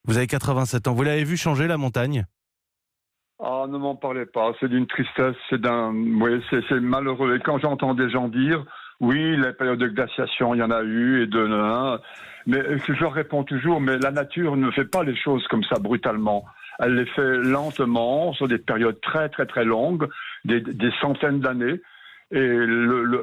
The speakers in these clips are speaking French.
Vous avez 87 ans. Vous l'avez vu changer la montagne ? Ah, ne m'en parlez pas. C'est d'une tristesse, oui, c'est malheureux. Et quand j'entends des gens dire, oui, les périodes de glaciation, il y en a eu, mais je leur réponds toujours, mais la nature ne fait pas les choses comme ça brutalement. Elle les fait lentement, sur des périodes très, très, très longues, des centaines d'années. Et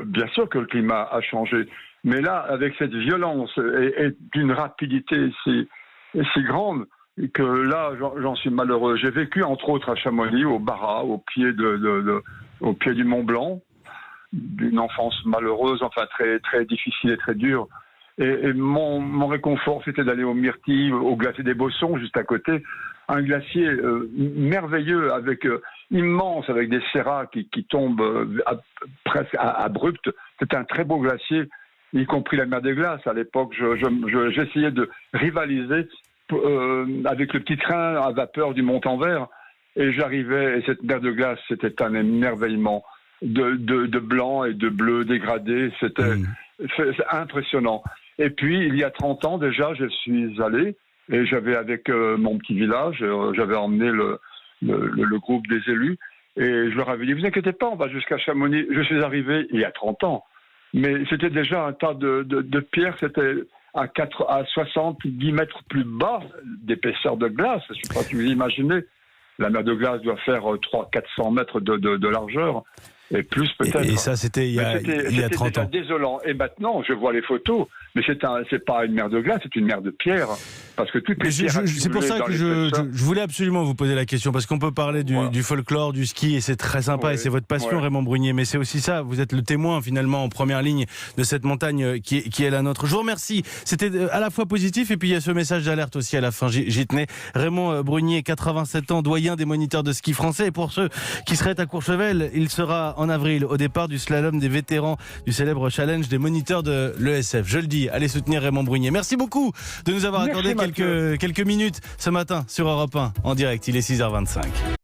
bien sûr que le climat a changé. Mais là, avec cette violence et d'une rapidité si grande, que là, j'en suis malheureux. J'ai vécu, entre autres, à Chamonix, au Bara, au pied du Mont Blanc, d'une enfance malheureuse, enfin très, très difficile et très dure. Et mon réconfort, c'était d'aller au Myrtille, au glacier des Bossons, juste à côté. Un glacier merveilleux, immense, avec des séras qui tombent presque abruptes. C'est un très beau glacier, y compris la mer des Glaces. À l'époque, j'essayais de rivaliser avec le petit train à vapeur du Mont-en-Vert. Et j'arrivais, et cette mer de glace, c'était un émerveillement de blanc et de bleu dégradé. C'est impressionnant. Et puis, il y a 30 ans déjà, je suis allé, et j'avais avec mon petit village, j'avais emmené le groupe des élus, et je leur avais dit, vous inquiétez pas, on va jusqu'à Chamonix. Je suis arrivé il y a 30 ans, mais c'était déjà un tas de pierres, c'était à 70 mètres plus bas d'épaisseur de glace. Je ne sais pas si vous imaginez, la mer de glace doit faire 300-400 mètres de largeur, et plus peut-être. Et ça, c'était il y a 30 ans. C'était désolant. Et maintenant, je vois les photos, mais c'est pas une mer de glace, c'est une mer de pierre. Parce que toutes les pierres c'est pour ça que je voulais absolument vous poser la question, parce qu'on peut parler du folklore, du ski, et c'est très sympa, et c'est votre passion, Raymond Brunier, mais c'est aussi ça, vous êtes le témoin finalement en première ligne de cette montagne qui est la nôtre. Je vous remercie, c'était à la fois positif, et puis il y a ce message d'alerte aussi à la fin, j'y tenais. Raymond Brunier, 87 ans, doyen des moniteurs de ski français, et pour ceux qui seraient à Courchevel, il sera en avril au départ du slalom des vétérans du célèbre challenge des moniteurs de l'ESF. Je le dis, allez soutenir Raymond Brunier. Merci beaucoup de nous avoir accordé quelques minutes ce matin sur Europe 1 en direct. Il est 6h25.